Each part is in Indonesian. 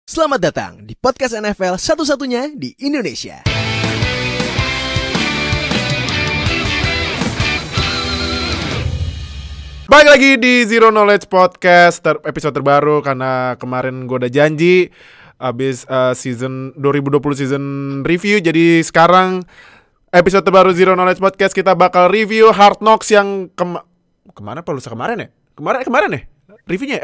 Selamat datang di podcast NFL satu-satunya di Indonesia. Balik lagi di Zero Knowledge Podcast episode terbaru karena kemarin gue udah janji abis season 2020 season review. Jadi sekarang episode terbaru Zero Knowledge Podcast kita bakal review Hard Knocks yang kemana apa lusa kemarin ya? Kemarin ya? Reviewnya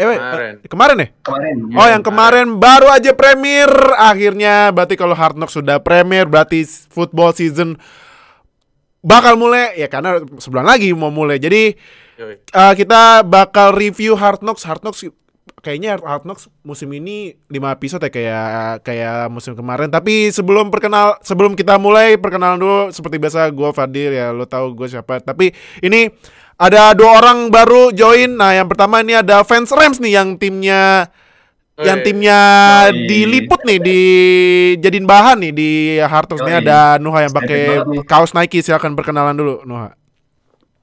kemarin ya? Kemarin. Oh, yang kemarin baru aja premier akhirnya. Berarti kalau Hard Knocks sudah premier berarti football season bakal mulai ya, karena sebulan lagi mau mulai. Jadi kita bakal review Hard Knocks. Kayaknya Hard Knocks musim ini 5 episode ya, kayak musim kemarin. Tapi sebelum kita mulai, perkenalan dulu seperti biasa. Gue Fadil ya, lo tahu gue siapa. Tapi ini ada 2 orang baru join. Nah, yang pertama ini ada fans Rams nih yang timnya diliput nih, dijadiin bahan nih di Hard Knocks. Ini ada Nuha yang pakai kaos Nike. Silakan perkenalan dulu, Nuha.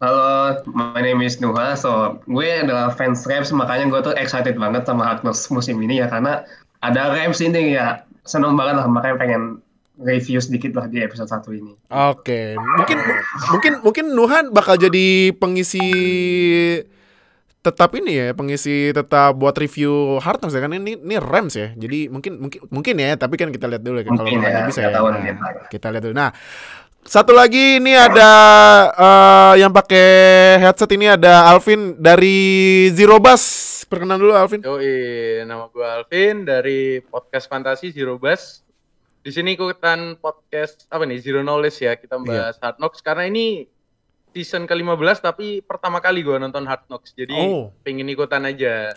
Halo, my name is Nuha. So, gue adalah fans Rams, makanya gue tuh excited banget sama Hard Knocks musim ini ya, karena ada Rams ini ya, seneng banget lah, makanya pengen review sedikit lah di episode 1 ini. Oke. Mungkin Nuhan bakal jadi pengisi tetap buat review Hard Knocks ya, kan ini Rams ya. Jadi mungkin ya, tapi kan kita lihat dulu ya, kalau Nuhan bisa ya. Kita lihat dulu. Nah, satu lagi ini ada yang pakai headset, ini ada Alvin dari Zero Bus. Perkenalan dulu Alvin. Yoi, nama gue Alvin dari podcast Fantasi Zero Bus. Di sini ikutan podcast Zero Knowledge ya, kita bahas Hard Knocks karena ini season ke-15 tapi pertama kali gue nonton Hard Knocks. Jadi pengen ikutan aja.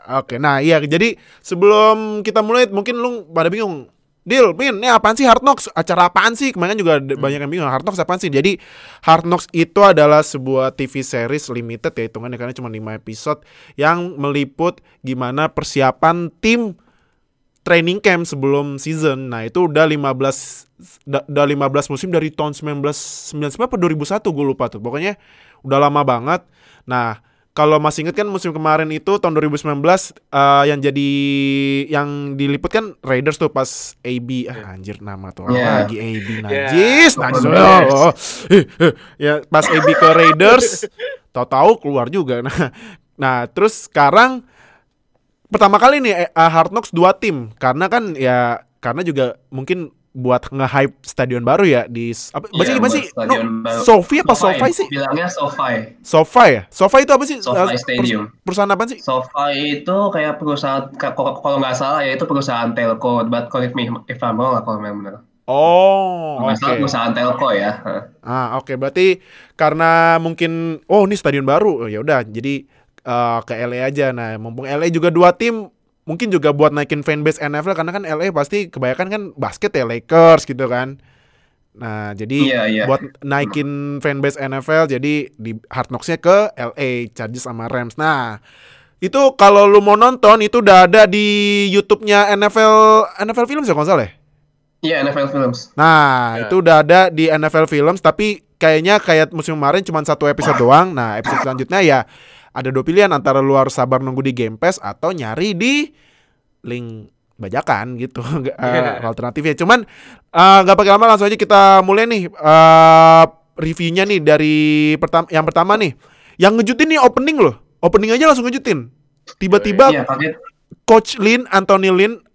Oke. Nah, iya, jadi sebelum kita mulai mungkin lu pada bingung. Min, ini apaan sih Hard Knocks? Acara apaan sih? Kemarin juga banyak yang bingung, Hard Knocks apaan sih? Jadi Hard Knocks itu adalah sebuah TV series limited ya, hitungannya karena cuma 5 episode yang meliput gimana persiapan tim training camp sebelum season. Nah, itu udah 15 musim dari tahun 1999 atau 2001, gue lupa tuh. Pokoknya udah lama banget. Nah, kalau masih inget kan musim kemarin itu tahun 2019 yang diliput kan Raiders tuh pas AB anjir nama tuh lagi AB najis. Ya pas AB ke Raiders tahu-tahu keluar juga. Nah terus sekarang pertama kali nih Hard Knocks 2 tim karena juga mungkin buat nge-hype stadion baru ya di gimana sih? SoFi apa SoFi sih? Bilangnya SoFi. SoFi ya? SoFi itu apa sih? SoFi Stadium. Perusahaan apa sih? SoFi itu kayak perusahaan, kalau nggak salah ya itu perusahaan telco. But correct me if I'm wrong lah kalau benar. Oke. Perusahaan telco ya. Oke. Berarti karena mungkin ini stadion baru, ya udah jadi ke LA aja. Nah, mumpung LA juga 2 tim, mungkin juga buat naikin fanbase NFL karena kan LA pasti kebanyakan kan basket ya, Lakers gitu kan. Nah, jadi buat naikin fanbase NFL jadi di Hard Knocks-nya ke LA Chargers sama Rams. Nah, itu kalau lu mau nonton itu udah ada di YouTube-nya NFL Films ya kalau nggak salah ya? Iya, NFL Films. Nah, itu udah ada di NFL Films, tapi kayaknya kayak musim kemarin cuma 1 episode doang. Nah, episode selanjutnya ya ada 2 pilihan, antara lu harus sabar nunggu di Game Pass atau nyari di link bajakan gitu. Alternatifnya. Cuman gak pakai lama, langsung aja kita mulai nih reviewnya nih dari yang pertama nih. Yang ngejutin nih opening loh. Opening aja langsung ngejutin. Tiba-tiba Coach Anthony Lynn,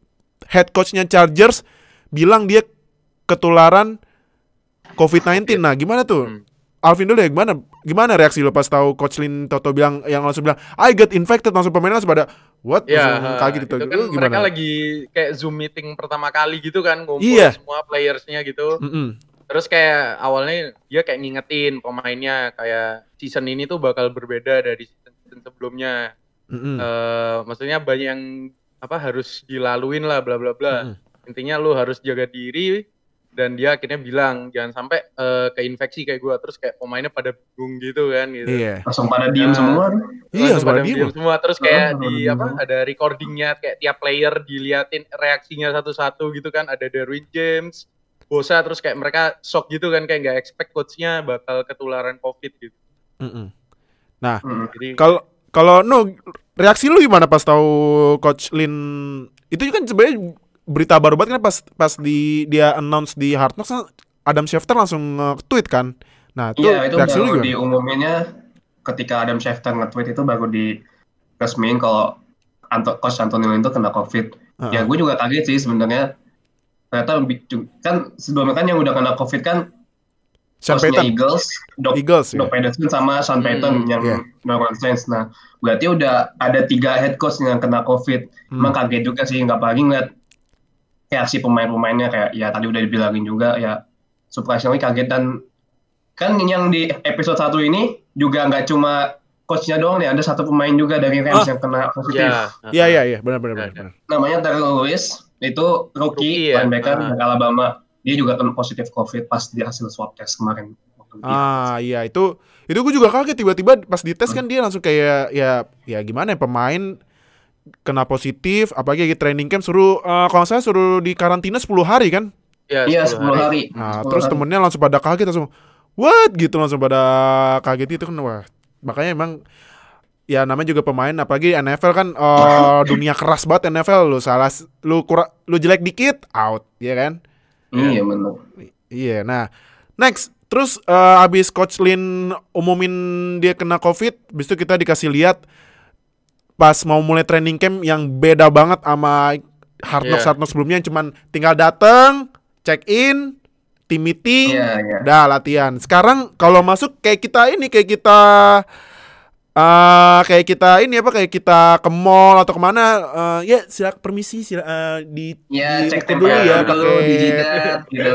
head coachnya Chargers, bilang dia ketularan COVID-19. Nah, gimana tuh? Alvin dulu ya, gimana reaksi lo pas tahu Coach Lynn Toto bilang, yang langsung bilang I get infected, langsung pemainnya langsung pada what? Kaget gitu. Itu kan mereka lagi kayak Zoom meeting pertama kali gitu kan, ngumpul semua playersnya gitu. Terus kayak awalnya dia kayak ngingetin pemainnya kayak season ini tuh bakal berbeda dari season sebelumnya. Maksudnya banyak yang harus dilaluin lah bla bla bla. Intinya lu harus jaga diri. Dan dia akhirnya bilang jangan sampai keinfeksi kayak gue. Terus kayak pemainnya pada bingung gitu kan gitu. Langsung pada diem semua. Langsung pada diem semua. Terus kayak ada recordingnya, kayak tiap player diliatin reaksinya satu-satu gitu kan. Ada Derwin James, Bosa, terus kayak mereka shock gitu kan, kayak nggak expect coachnya bakal ketularan COVID gitu. Nah, Kalau reaksi lu gimana pas tahu Coach Lin itu kan sebenarnya berita baru banget kan pas dia announce di Hard Knocks, Adam Schefter langsung nge-tweet kan. Nah, itu reaksi lu gimana? Diumuminnya ketika Adam Schefter nge-tweet itu baru diresmiin kalau Coach Anthony Lin itu kena COVID. Ya gue juga kaget sih sebenarnya. Ternyata kan sebelumnya kan yang udah kena COVID kan coachnya Eagles, Doc Peterson sama Sean Payton yang New Orleans Saints. Nah, berarti udah ada 3 head coach yang kena COVID. Emang kaget juga sih, nggak apalagi ngeliat reaksi pemain-pemainnya kayak ya tadi udah dibilangin juga ya surprisingly kaget. Dan kan yang di episode 1 ini juga nggak cuma coachnya doang nih, ada satu pemain juga dari Rams yang kena positif. Iya, benar. Namanya Darrell Lewis, itu rookie linebacker dari Alabama. Dia juga kena positif COVID pas di hasil swab test kemarin. Iya itu gue juga kaget tiba-tiba pas dites kan dia langsung kayak ya gimana ya, pemain kena positif, apalagi lagi training camp kalau saya suruh di karantina 10 hari kan? Iya 10 hari. Nah, terus temennya langsung pada kaget langsung what gitu, langsung pada kaget itu kan. Wah, makanya emang ya namanya juga pemain, apalagi NFL kan dunia keras banget NFL. Lu jelek dikit out, ya kan? Iya benar. Iya, nah next terus abis Coach Lin umumin dia kena COVID, habis itu kita dikasih lihat pas mau mulai training camp yang beda banget sama Hard Knocks sebelumnya, cuman tinggal dateng, check in, team meeting, dah latihan. Sekarang kalau masuk kayak kita ke mall atau kemana, silakan permisi, cek dulu ya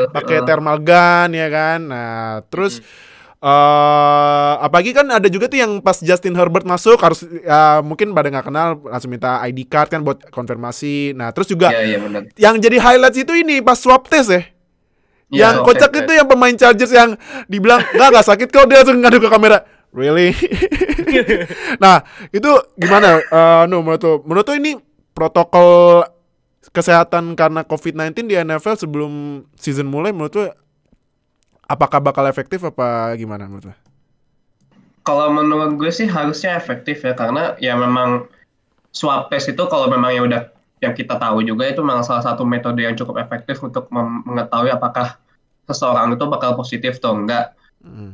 pakai thermal gun ya kan. Nah terus apalagi kan ada juga tuh yang pas Justin Herbert masuk harus mungkin pada nggak kenal langsung minta ID card kan buat konfirmasi. Nah terus juga yang jadi highlights itu ini pas swab test yang kocak itu yang pemain Chargers yang dibilang nggak sakit kok, dia langsung ngadu ke kamera. Really? Nah, itu gimana? Menurut tuh ini protokol kesehatan karena COVID-19 di NFL sebelum season mulai, menurut tuh apakah bakal efektif apa gimana menurut tuh? Kalau menurut gue sih harusnya efektif ya, karena ya memang swab test itu kalau memang yang kita tahu juga itu memang salah satu metode yang cukup efektif untuk mengetahui apakah seseorang itu bakal positif atau enggak.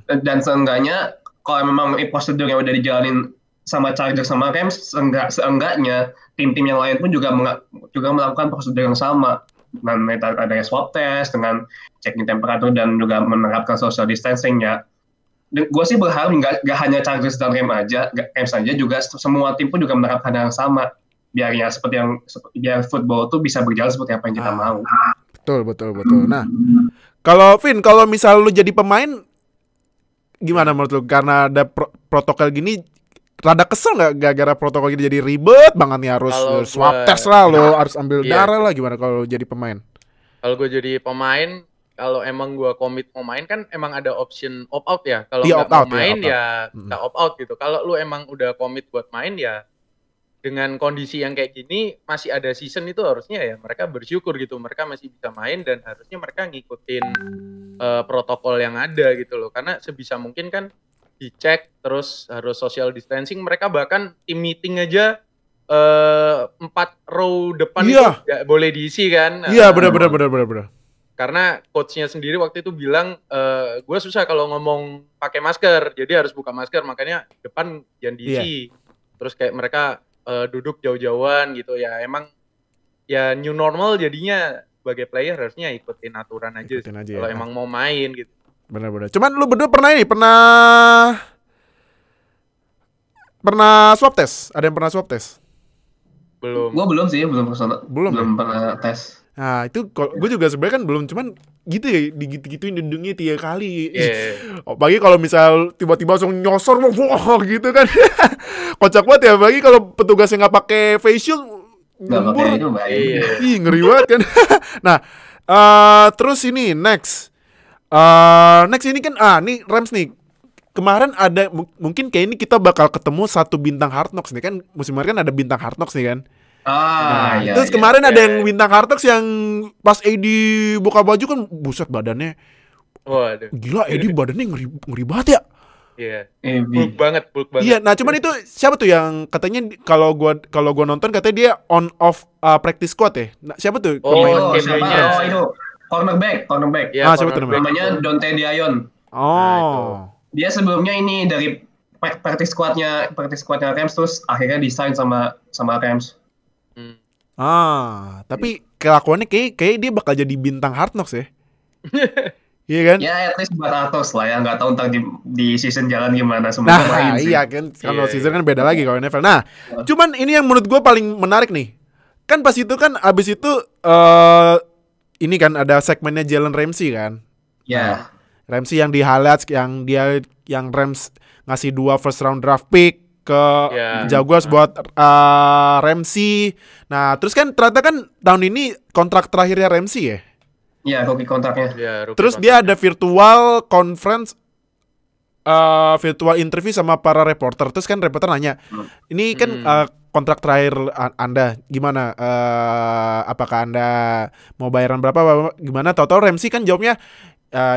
Dan seenggaknya kalau memang prosedur yang udah dijalanin sama Chargers sama Rams, seenggaknya tim-tim yang lain pun juga melakukan prosedur yang sama. Dan ada swab test dengan checking temperatur dan juga menerapkan social distancing ya. Gue sih berharap nggak hanya Chargers dan Rams saja, juga semua tim pun juga menerapkan hal yang sama. Biar football tuh bisa berjalan seperti apa yang kita mau. Betul. Nah, kalau misal lu jadi pemain, gimana menurut lu? Karena ada protokol gini, rada kesel nggak gara-gara protokol gini jadi ribet banget nih, harus swab test lah, lo harus ambil darah lah, gimana kalau jadi pemain? Kalau gue jadi pemain, kalau emang gue komit mau main kan emang ada option opt out ya. Kalau nggak mau main ya nggak opt out gitu. Kalau lu emang udah komit buat main ya, dengan kondisi yang kayak gini masih ada season itu harusnya ya mereka bersyukur gitu, mereka masih bisa main dan harusnya mereka ngikutin protokol yang ada gitu loh, karena sebisa mungkin kan dicek, terus harus social distancing. Mereka bahkan tim meeting aja 4 row depan itu nggak boleh diisi kan. Iya benar. Karena coachnya sendiri waktu itu bilang gue susah kalau ngomong pakai masker, jadi harus buka masker, makanya depan jangan diisi. Terus kayak mereka duduk jauh-jauhan gitu ya. Emang ya new normal jadinya sebagai player harusnya ikutin aturan aja kalau emang mau main gitu. Benar. Cuman lu berdua pernah swab test? Ada yang pernah swab test? Belum. Gua belum sih, belum pernah tes. Nah itu gue juga sebenarnya kan belum, cuman gitu ya, digituin hidungnya 3 kali. Apalagi kalau misal tiba-tiba langsung nyosor, wah gitu kan. Kocak banget ya, apalagi kalau petugasnya nggak pakai face shield, nyembur. Ih ngeri banget kan. Nah terus ini next ini kan nih Rams nih. Kemarin ada mungkin kayak ini kita bakal ketemu satu bintang Hard Knocks nih kan, musim kemarin kan ada bintang Hard Knocks nih kan. Terus kemarin ada yang bintang Hard Knocks yang pas buka baju kan, buset badannya. Waduh. Gila, badannya ngeri banget ya. Iya. Bulk banget. Iya, nah cuman itu siapa tuh yang katanya kalau gua nonton katanya dia on off practice squad ya. Nah, siapa tuh pemain? Itu cornerback. Ya, siapa tuh namanya Dante Dion. Oh. Dia sebelumnya ini dari practice squadnya Rams, terus akhirnya di-sign sama Rams. Tapi kelakuannya kayak dia bakal jadi bintang Hard Knocks ya. Iya kan? Ya, at least 400 lah ya. Nggak tahu ntar di season jalan gimana. Nah, iya kan. Kalau season kan beda lagi kalau NFL. Nah, cuman ini yang menurut gue paling menarik nih. Kan pas itu kan abis itu ini kan ada segmennya Jalen Ramsey kan. Ya. Ramsey yang di highlights yang Rams ngasih 2 first round draft pick ke Jaguars buat Ramsey. Nah, terus kan ternyata kan tahun ini kontrak terakhirnya Ramsey ya. Iya, rookie kontraknya. Terus dia ada virtual conference, virtual interview sama para reporter. Terus kan reporter nanya, ini kan kontrak terakhir Anda gimana? Apakah Anda mau bayaran berapa? Gimana? Tahu-tahu Ramsey kan jawabnya,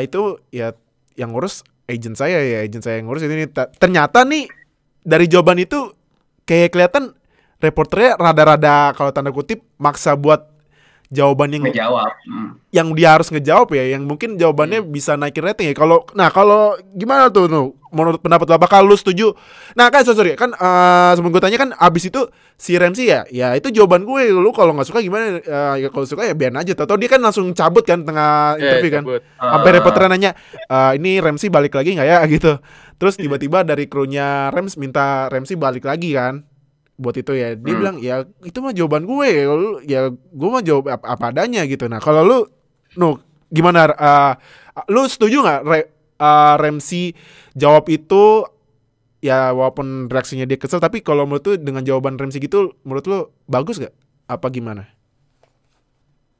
itu ya yang ngurus agent saya yang ngurus ini. Ternyata nih dari jawaban itu kayak kelihatan reporternya rada-rada kalau tanda kutip maksa buat jawaban yang ngejawab. Yang dia harus ngejawab ya, yang mungkin jawabannya bisa naikin rating ya. Kalau gimana tuh menurut pendapat lo, apakah lu setuju? Nah kan sorry kan sebelum gue tanya kan abis itu si Ramsey ya itu jawaban gue. Lu kalau nggak suka gimana? Ya kalau suka ya biarin aja. Tahu dia kan langsung cabut kan tengah interview kan. Sampai reporter nanya, ini Ramsey balik lagi nggak ya gitu. Terus tiba-tiba dari krunya Rams minta Ramsey balik lagi kan. Buat itu ya, dia bilang ya itu mah jawaban gue, ya gue mah jawab apa adanya gitu. Nah kalau lu, gimana? Lu setuju nggak Ramsey jawab itu? Ya walaupun reaksinya dia kesel, tapi kalau menurut lu dengan jawaban Ramsey gitu, menurut lu bagus nggak? Apa gimana?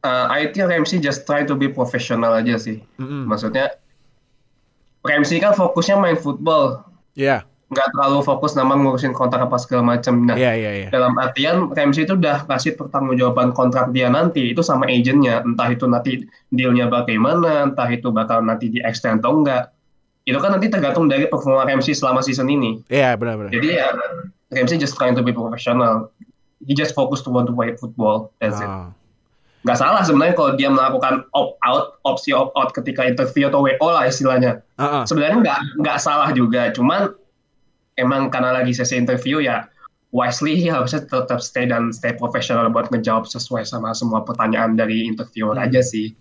I think Ramsey just try to be professional aja sih. Maksudnya Ramsey kan fokusnya main football. Iya. Nggak terlalu fokus nama ngurusin kontrak apa segala macam. Nah, dalam artian Ramsey itu udah kasih pertanggungjawaban kontrak dia nanti itu sama agentnya, entah itu nanti dealnya bagaimana, entah itu bakal nanti di extend atau enggak. Itu kan nanti tergantung dari performa Ramsey selama season ini. Iya, benar-benar. Jadi ya Ramsey just trying to be professional. He just focus to want to play football. That's it. Nggak salah sebenarnya kalau dia melakukan opsi opt out ketika interview atau WO lah istilahnya. Sebenarnya nggak salah juga, cuman emang karena lagi sesi interview ya wisely harusnya tetap stay profesional buat ngejawab sesuai sama semua pertanyaan dari interviewer aja sih.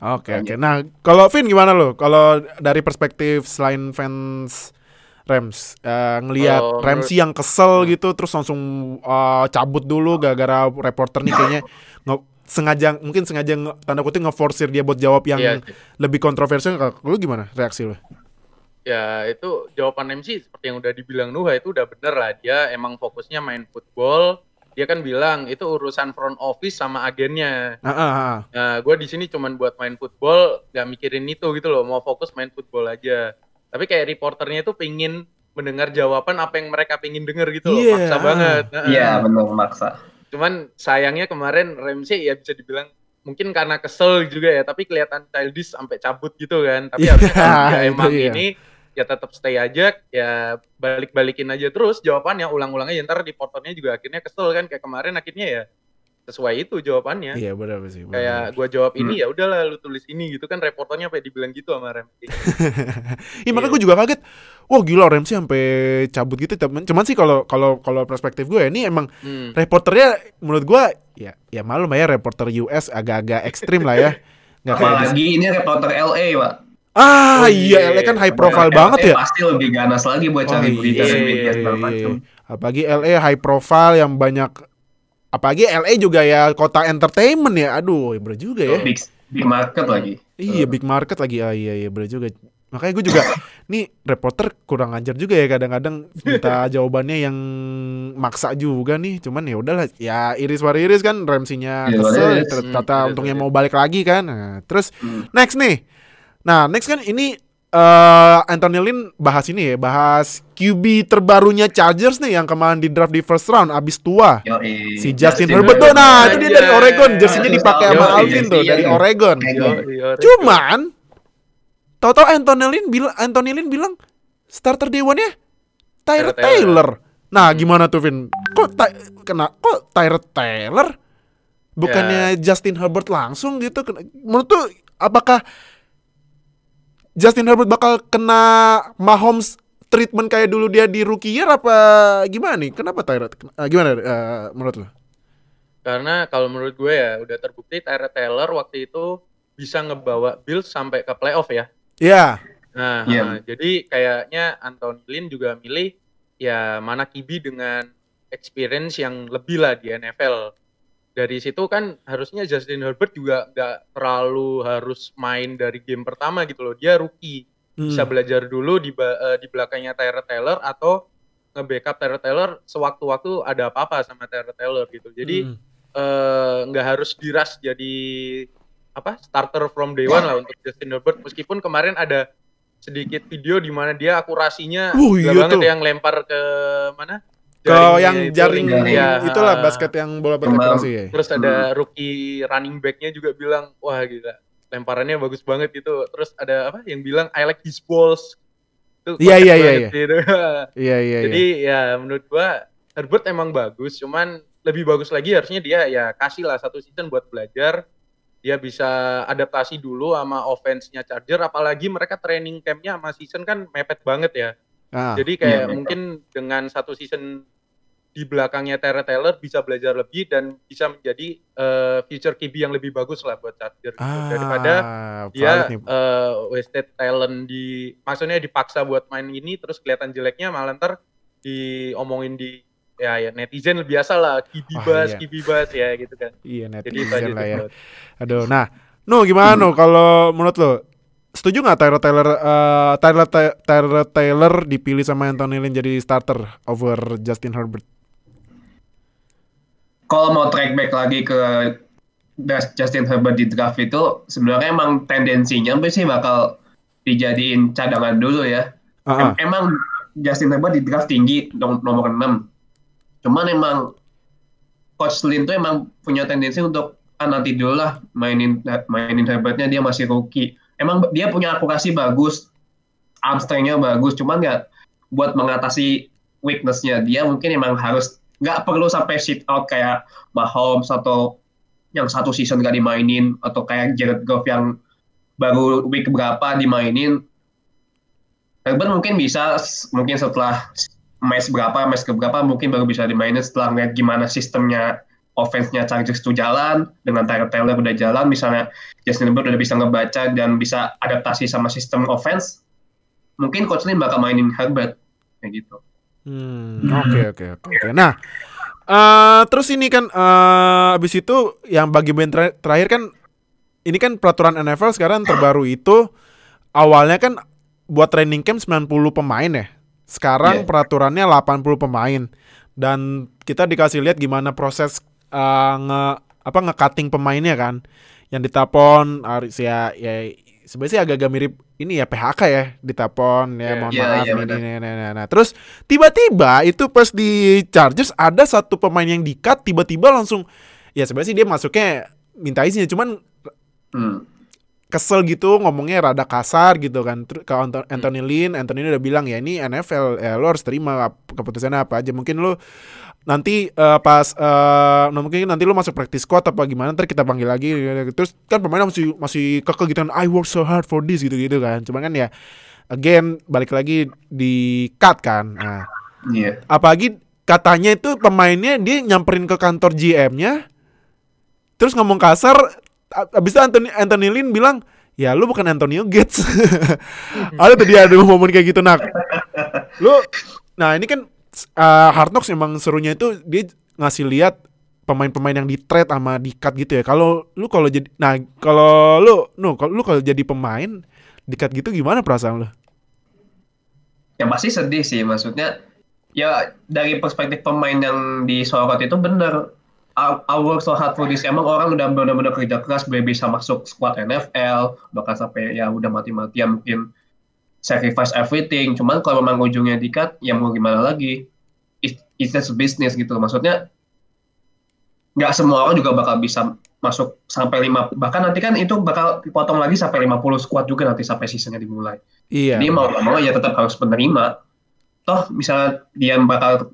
Oke. Nah, kalau Vin gimana lo? Kalau dari perspektif selain fans Rams, ngelihat Ramsey yang kesel gitu terus langsung cabut dulu gara-gara reporter nih kayaknya sengaja tanda kutip ngeforsir dia buat jawab yang lebih kontroversial. Lu gimana reaksi lo? Ya itu jawaban MC seperti yang udah dibilang Nuha itu udah bener lah, dia emang fokusnya main football. Dia kan bilang itu urusan front office sama agennya. Nah gue di sini cuman buat main football, gak mikirin itu gitu loh, mau fokus main football aja. Tapi kayak reporternya itu pingin mendengar jawaban apa yang mereka pingin denger gitu loh, maksa banget. Iya bener maksa. Cuman sayangnya kemarin Ramsey ya bisa dibilang mungkin karena kesel juga ya, tapi kelihatan childish sampai cabut gitu kan. Tapi harusnya kalau dia emang ini ya tetap stay aja, ya balikin aja terus jawabannya, ulang-ulang aja, ntar reporternya juga akhirnya kesel kan, kayak kemarin akhirnya ya sesuai itu jawabannya. Iya benar sih. Kayak gue jawab ini ya udahlah lu tulis ini gitu kan, reporternya sampai dibilang gitu sama Ramsey. Iya makanya gue juga kaget. Wah gila Ramsey sampai cabut gitu. Cuman sih kalau perspektif gue ini emang reporternya menurut gue ya malum ya, reporter US agak-agak ekstrim lah ya. Apalagi ini reporter LA, Pak. Iya, LA kan high profile banget ya. Pasti lebih ganas lagi buat cari berita segala macam. Apalagi LA high profile yang banyak, apalagi LA juga ya kota entertainment ya. Aduh, bener juga ya. Big market lagi. Iya, big market lagi. Iya, bener juga. Makanya gue juga nih reporter kurang ajar juga ya, kadang-kadang minta jawabannya yang maksa juga nih. Cuman ya udahlah, ya iris kan, Ramsey-nya kesel, ternyata untungnya mau balik lagi kan. Nah, terus next kan ini Anthony Lynn bahas ini ya, bahas QB terbarunya Chargers nih yang kemarin di draft di first round abis tua. Si Justin Herbert tuh. Nah, itu dia dari Oregon, jersinya dipakai sama Alvin tuh dari Oregon. Cuman tahu-tahu Anthony Lynn bilang starter day one-nya Tyrod Taylor. Nah, gimana tuh Vin? Kok Tyrod Taylor? Bukannya Justin Herbert langsung gitu? Menurut tuh apakah Justin Herbert bakal kena Mahomes treatment kayak dulu dia di rookie year apa gimana nih? Kenapa Tyrod? Gimana menurut lo? Karena kalau menurut gue ya udah terbukti Tyrod Taylor waktu itu bisa ngebawa Bills sampai ke playoff ya. Iya. Nah, jadi kayaknya Anthony Lynn juga milih ya mana QB dengan experience yang lebih lah di NFL. Dari situ kan harusnya Justin Herbert juga nggak terlalu harus main dari game pertama gitu loh. Dia rookie. Bisa belajar dulu di belakangnya Tyrod Taylor atau nge-backup Tyrod Taylor sewaktu-waktu ada apa-apa sama Tyrod Taylor gitu. Jadi nggak harus diras jadi starter from day one lah untuk Justin Herbert. Meskipun kemarin ada sedikit video di mana dia akurasinya banget yang lempar ke mana? Jaring itulah basket yang bola berakurasi ya. Terus ada rookie running back-nya juga bilang, wah gila, lemparannya bagus banget gitu. Terus ada yang bilang I like his balls. Iya. Gitu. Jadi ya menurut gua Herbert emang bagus, cuman lebih bagus lagi harusnya dia ya kasih lah 1 season buat belajar. Dia bisa adaptasi dulu sama offense-nya Charger, apalagi mereka training camp-nya sama season kan mepet banget ya. Jadi kayak mungkin dengan 1 season di belakangnya Tyrod Taylor bisa belajar lebih dan bisa menjadi future QB yang lebih bagus lah buat Charger gitu. Daripada dia wasted talent maksudnya dipaksa buat main ini terus kelihatan jeleknya malah ntar diomongin di ya netizen biasa lah QB buzz ya gitu kan. Iya, netizen lah ya. Aduh, nah, gimana kalau menurut lo setuju nggak Tyrod Taylor dipilih sama Anthony Lynn jadi starter over Justin Herbert? Kalau mau track back lagi ke Justin Herbert di draft itu sebenarnya emang tendensinya sih bakal dijadiin cadangan dulu ya. Emang Justin Herbert di draft tinggi nomor 6. Cuman emang Coach Lynn tuh emang punya tendensi untuk nanti dulu lah mainin Herbertnya, dia masih rookie. Emang dia punya akurasi bagus, arm strength-nya bagus, cuman ya buat mengatasi weakness-nya dia mungkin emang harus nggak perlu sampai sit out kayak Mahomes atau yang 1 season nggak dimainin atau kayak Jared Goff yang baru week berapa dimainin. Herbert mungkin bisa setelah match keberapa mungkin baru bisa dimainin setelah ngeliat gimana sistemnya offense-nya Chargers itu jalan, dengan Tyrod Taylor udah jalan, misalnya Justin Herbert udah bisa ngebaca dan bisa adaptasi sama sistem offense, mungkin Coach Lynn bakal mainin Herbert kayak gitu. Oke. Nah, terus ini kan abis itu yang bagian terakhir kan ini kan peraturan NFL sekarang terbaru itu awalnya kan buat training camp 90 pemain ya. Sekarang peraturannya 80 pemain dan kita dikasih lihat gimana proses nge-cutting pemainnya kan. Yang ditapon ya sebenarnya agak-agak mirip ini ya PHK ya, ditapon ya mohon maaf ini. Nah, terus tiba-tiba itu pas di Chargers ada 1 pemain yang di-cut tiba-tiba langsung ya sebenarnya sih dia masuknya minta izin cuman kesel gitu ngomongnya rada kasar gitu kan ke Anthony Lynn udah bilang ya ini NFL ya lo harus terima keputusannya apa aja, mungkin lo nanti mungkin nanti lo masuk practice squad apa gimana ntar kita panggil lagi, terus kan pemain masih kekeh gitu kan, I work so hard for this gitu kan, cuman kan ya again balik lagi di cut kan. Nah apalagi katanya itu pemainnya dia nyamperin ke kantor GM-nya terus ngomong kasar. Abis itu Anthony Lynn bilang, ya lu bukan Antonio Gates. Ada momen kayak gitu nak. Nah ini kan Hard Knocks emang serunya itu dia ngasih lihat pemain-pemain yang di trade sama di cut gitu ya. Kalau jadi pemain di cut gitu gimana perasaan lu? Ya pasti sedih sih, maksudnya ya dari perspektif pemain yang disorot itu benar. I work so hard for this. Emang orang udah benar-benar kerja keras biar bisa masuk squad NFL, bahkan sampai ya udah mati-matian mungkin sacrifice everything. Cuman kalau memang ujungnya di-cut, ya mau gimana lagi? It's just a business gitu. Maksudnya nggak semua orang juga bakal bisa masuk sampai 5, bahkan nanti kan itu bakal dipotong lagi sampai 50 squad juga nanti sampai seasonnya dimulai. Iya. Jadi mau nggak mau ya tetap harus menerima. Toh misalnya dia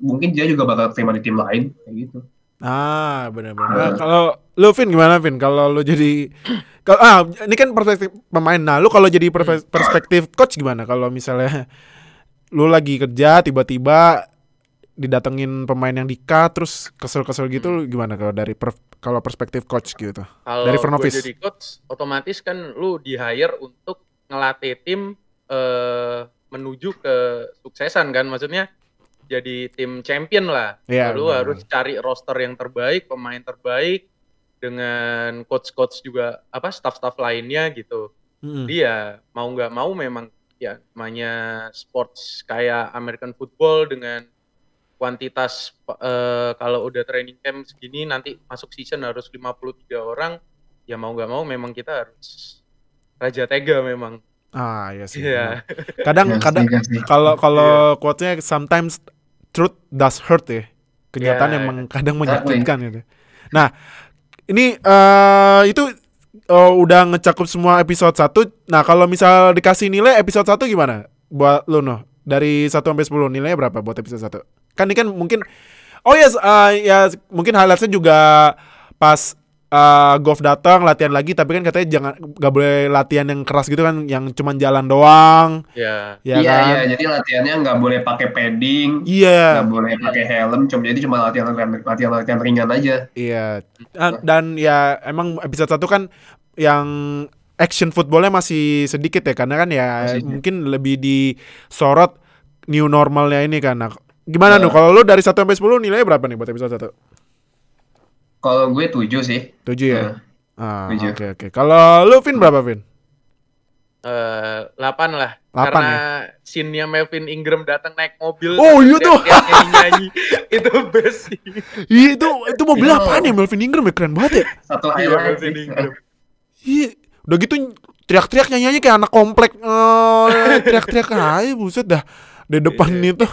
mungkin dia juga bakal terima di tim lain kayak gitu. Benar-benar. Kalau lu Vin gimana Vin? Kalau lu jadi ini kan perspektif pemain. Nah, lu kalau jadi perspektif coach gimana? Kalau misalnya lu lagi kerja tiba-tiba didatengin pemain yang di-cut terus kesel-kesel gitu gimana kalau dari kalau perspektif coach gitu? Kalau dari front office. Kalau jadi coach otomatis kan lu di-hire untuk ngelatih tim menuju ke suksesan kan, maksudnya jadi tim champion lah. Lu harus cari roster yang terbaik, pemain terbaik dengan coach-coach juga staff-staff lainnya gitu. Dia mau nggak mau memang ya namanya sports kayak American football dengan kuantitas kalau udah training camp segini nanti masuk season harus 53 orang, ya mau nggak mau memang kita harus raja tega memang. Iya sih. Yeah. Kadang kalau quote-nya sometimes truth does hurt ya. Kenyataan emang kadang menyakitkan gitu. Nah, ini itu udah ngecakup semua episode 1. Nah, kalau misal dikasih nilai episode 1 gimana? Buat lu Noh. Dari 1 sampai 10 nilainya berapa buat episode 1? Kan ini kan mungkin ya mungkin highlightsnya juga pas Goff datang latihan lagi, tapi kan katanya nggak boleh latihan yang keras gitu kan, yang cuman jalan doang. Iya. Jadi latihannya nggak boleh pakai padding. Iya. Nggak boleh pakai helm, jadi cuma latihan ringan aja. Iya. Dan ya emang episode 1 kan yang action footballnya masih sedikit ya, karena kan ya mungkin lebih disorot new normalnya ini kan. Nah, gimana tuh kalau lu dari 1 sampai 10 nilainya berapa nih buat episode 1? Kalau gue 7 sih. 7 ya? 7. Oke. Kalau lu Vin berapa Vin? 8 lah. 8 karena ya? scene-nya Melvin Ingram datang naik mobil. Oh iya tuh. Nyanyi. Itu best sih. Iya itu mobil apaan ya Melvin Ingram ya, keren banget ya. Satu highlight Melvin Ingram. Iya. Udah gitu teriak-teriak nyanyinya kayak anak komplek. Teriak-teriak aja buset dah. Di depan itu.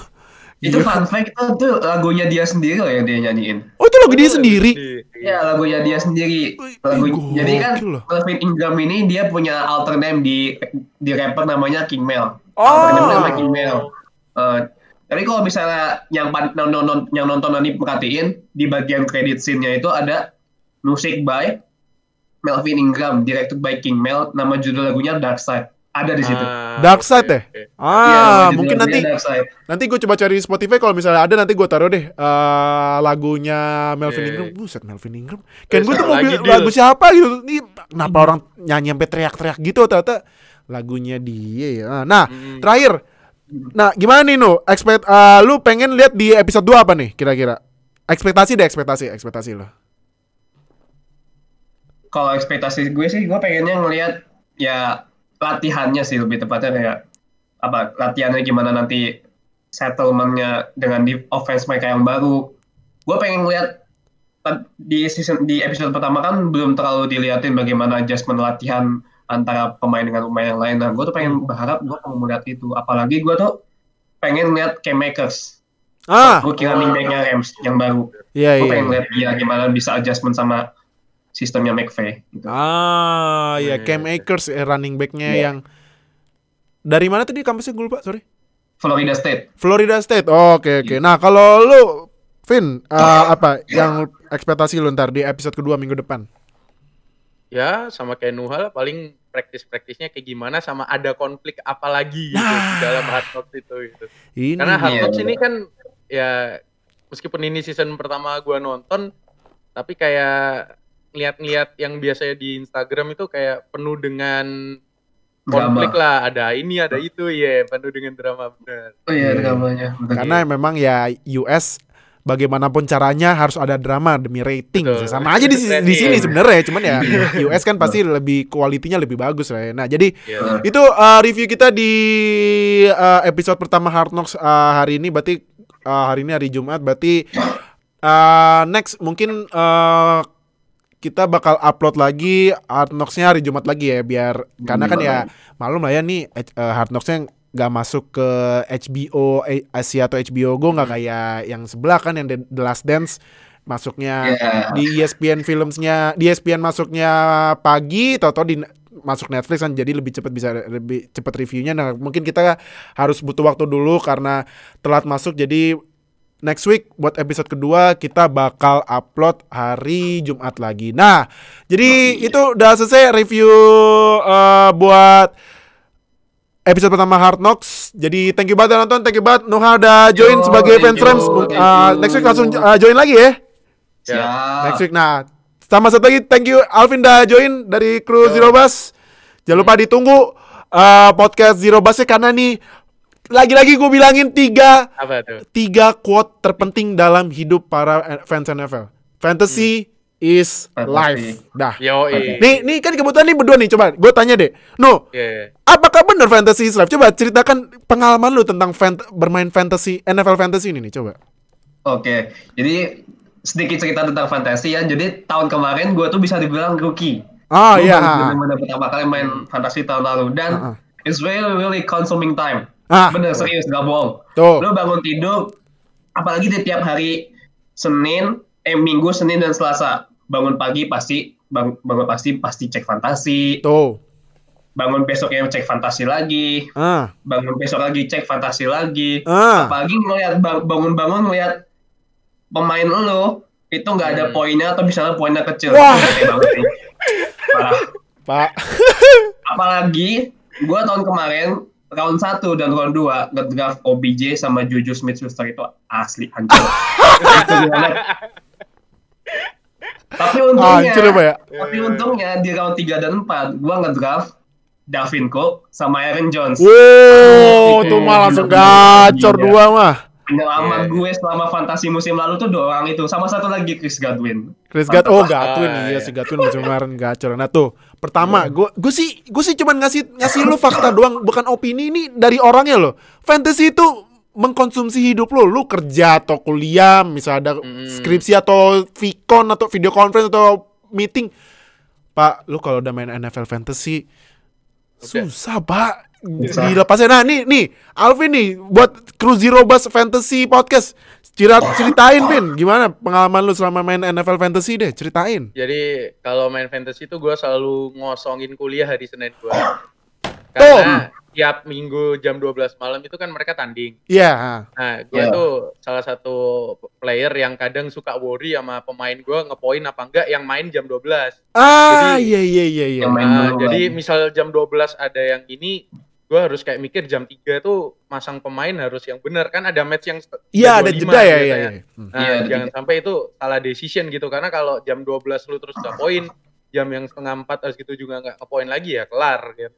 Itu fun fact, itu lagunya dia sendiri loh yang dia nyanyiin. Oh itu lagu dia sendiri? Iya lagunya dia sendiri. Jadi kan Melvin Ingram ini dia punya alter name di rapper namanya King Mel. Alter name namanya King Mel. Tapi kalau misalnya yang nonton nanti perhatiin di bagian credit scene-nya itu ada music by Melvin Ingram, directed by King Mel, nama judul lagunya Dark Side. Ada di situ. Dark Side ya? Mungkin nanti gue coba cari Spotify, kalau misalnya ada nanti gue taruh deh lagunya Melvin Ingram. Buset Melvin Ingram. Kan gue tuh lagu siapa gitu. Nih kenapa orang nyanyi sampai teriak-teriak gitu, ternyata lagunya dia ya. Nah, terakhir. Nah, gimana nih Nu? Lu pengen lihat di episode 2 apa nih kira-kira? Ekspektasi lo. Kalau ekspektasi gue sih, gue pengennya ngelihat ya latihannya sih, lebih tepatnya kayak latihannya gimana nanti settlementnya dengan di offense mereka yang baru. Gue pengen lihat di episode pertama kan belum terlalu dilihatin bagaimana adjustment latihan antara pemain dengan pemain yang lain. Nah, gue tuh pengen berharap gue mau melihat itu. Apalagi gue tuh pengen lihat Cam Akers, rookie running back-nya Rams yang baru. Gue pengen lihat dia gimana bisa adjustment sama sistemnya McVay gitu. Cam Akers running back-nya yang dari mana tadi kampusnya gue lupa, sorry. Florida State. Oke. Nah, kalau lu Vin, apa yang ekspektasi lu ntar di episode kedua minggu depan? Ya, sama kayak Nuhal, paling praktisnya kayak gimana, sama ada konflik apa lagi gitu di dalam Hard Knocks itu gitu. Karena Hard Knocks ini kan ya meskipun ini season pertama gua nonton, tapi kayak lihat-lihat yang biasanya di Instagram itu kayak penuh dengan konflik lah, ada ini ada itu penuh dengan drama benar. Dramanya. Karena memang ya US bagaimanapun caranya harus ada drama demi rating. Betul. Sama aja di sini sebenarnya, cuman ya US kan pasti lebih kualitinya lebih bagus lah ya. Nah, jadi itu review kita di episode pertama Hard Knocks hari ini, berarti hari ini hari Jumat, berarti next mungkin kita bakal upload lagi Hard Knocks-nya hari Jumat lagi ya, biar karena kan ya malum lah ya nih Hard Knocks-nya nggak masuk ke HBO Asia atau HBO Go, nggak kayak yang sebelah kan yang The Last Dance masuknya di ESPN Filmsnya, di ESPN masuknya pagi, tau-tau di masuk Netflix kan, jadi lebih cepat reviewnya. Nah mungkin kita harus butuh waktu dulu karena telat masuk, jadi next week buat episode kedua kita bakal upload hari Jumat lagi. Nah jadi itu udah selesai review buat episode pertama Hard Knocks. Jadi thank you banget udah nonton, thank you banget Nuha udah join sebagai fans Rams. Next week langsung join lagi ya. Next week. Nah sama satu lagi thank you Alvin udah join dari kru Zero Bus. Jangan lupa ditunggu podcast Zero Bus-nya karena nih lagi-lagi gue bilangin 3 quote terpenting dalam hidup para fans NFL. Fantasy is life. Dah. Nih kan kebetulan nih berdua nih, coba gue tanya deh. Apakah benar fantasy is life? Coba ceritakan pengalaman lu tentang bermain fantasy, NFL fantasy ini nih, coba. Oke. Jadi sedikit cerita tentang fantasy ya. Jadi tahun kemarin gue tuh bisa dibilang rookie. Iya. Pertama kali main fantasy tahun lalu dan it's really consuming time. Bener serius gak bohong. Lo bangun tidur, apalagi di tiap hari Minggu, Senin dan Selasa bangun pagi pasti cek fantasi. Bangun besoknya cek fantasi lagi. Bangun besok lagi cek fantasi lagi. Apalagi bangun-bangun ngeliat pemain lo itu nggak ada poinnya atau misalnya poinnya kecil. Wah. Parah. Pak. Apalagi gue tahun kemarin round 1 dan round 2 nge-draft OBJ sama Juju Smith-Schuster itu asli hancur. Tapi untungnya di round 3 dan 4 gue nge-draft Dalvin Cook sama Aaron Jones. Tuh mah langsung gacor 2 mah. Penyelamat gue selama fantasi musim lalu tuh 2 orang itu, sama satu lagi Chris Godwin. Godwin iya si Godwin musim kemarin gacor. Nah tuh pertama gue sih cuman ngasih lu fakta doang, bukan opini, ini dari orangnya loh. Fantasy itu mengkonsumsi hidup lu kerja atau kuliah, misalnya ada skripsi atau Vicon atau video conference atau meeting. Pak, lu kalau udah main NFL fantasy susah, Pak. Dilepasin. Nah nih Alvin nih buat kru Zero Bus Fantasy Podcast, ceritain Vin gimana pengalaman lu selama main NFL Fantasy deh, ceritain. Jadi kalau main fantasy tuh gue selalu ngosongin kuliah hari Senin gue, karena tiap minggu jam 12 malam itu kan mereka tanding. Nah gue tuh salah satu player yang kadang suka worry sama pemain gue ngepoin apa enggak yang main jam 12. Iya. Jadi misal jam 12 ada yang ini, gue harus kayak mikir jam 3 tuh masang pemain harus yang benar, kan ada match yang ada jeda ya. Jangan sampai itu salah decision gitu, karena kalau jam 12 lu terus gak poin, jam yang setengah 4 harus gitu juga gak kepoin lagi ya kelar gitu.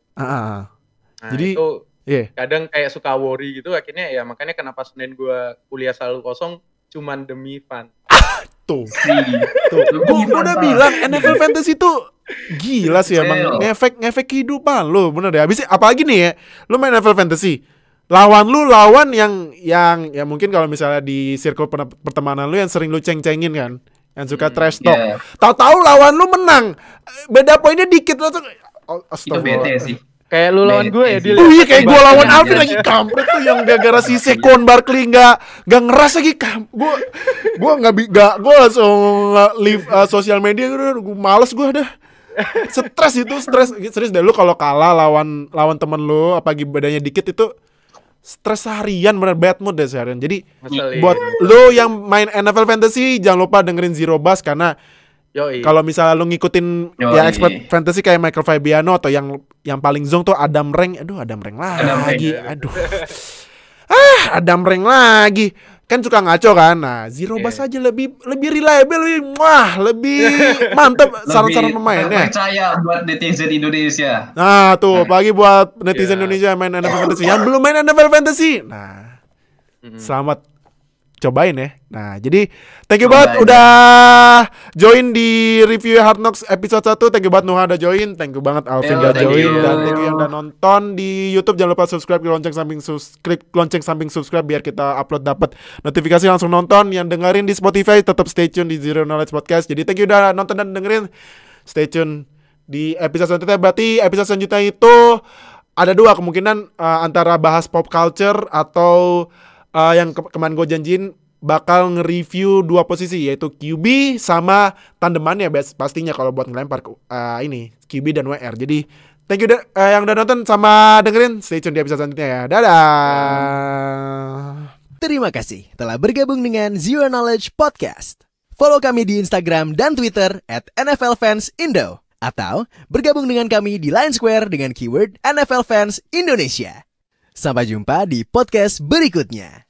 Jadi itu kadang kayak suka worry gitu, akhirnya ya makanya kenapa Senin gue kuliah selalu kosong cuman demi fun. Tuh. Gue udah bilang NFL Fantasy tuh gila sih emang, ngefek kehidupan lo, bener deh. Habis apalagi nih ya, lo main NFL Fantasy, lawan yang ya mungkin kalau misalnya di circle pertemanan lo yang sering lo ceng-cengin kan, yang suka trash talk, tahu-tahu lawan lo menang, beda poinnya dikit lo tuh, itu bete sih. Kayak lu lawan gue ya, Dil. Iya kayak gue lawan Alvin lagi, kampret tuh yang gara-gara si Saquon Barkley nggak ngeras lagi, gue gue langsung leave sosial media, gue males gue dah. Stres serius deh lu kalau kalah lawan temen lu apalagi bedanya dikit itu stres seharian, bener bad mood deh seharian. Jadi buat lu yang main NFL Fantasy jangan lupa dengerin Zero Bus, karena kalau misalnya lu ngikutin ya expert fantasy kayak Michael Fabiano atau yang paling zong tuh Adam Rank lagi. Adam Rank lagi. Kan suka ngaco kan. Nah, Zero Bus aja lebih reliable, lebih mantep saran-saran pemainnya. Percaya buat netizen Indonesia. Nah, tuh apalagi buat netizen Indonesia main NFL Fantasy. Yang belum main NFL Fantasy. Nah, selamat cobain ya. Nah, jadi thank you banget udah join di review Hard Knocks episode 1. Thank you banget Nuha udah join. Thank you banget Alvin udah join. Dan thank you yang udah nonton di YouTube. Jangan lupa subscribe, lonceng samping subscribe biar kita upload dapat notifikasi langsung nonton. Yang dengerin di Spotify tetap stay tune di Zero Knowledge Podcast. Jadi thank you udah nonton dan dengerin. Stay tune di episode selanjutnya. Berarti episode selanjutnya itu ada 2 kemungkinan, antara bahas pop culture atau yang kemarin gue janjiin bakal nge-review 2 posisi, yaitu QB sama tandemannya pastinya kalau buat ngelempar ini QB dan WR. Jadi thank you yang udah nonton sama dengerin. Stay tune di episode selanjutnya ya. Dadah. Terima kasih telah bergabung dengan Zero Knowledge Podcast. Follow kami di Instagram dan Twitter @NFLFansIndo. Atau bergabung dengan kami di Line Square dengan keyword NFL Fans Indonesia. Sampai jumpa di podcast berikutnya.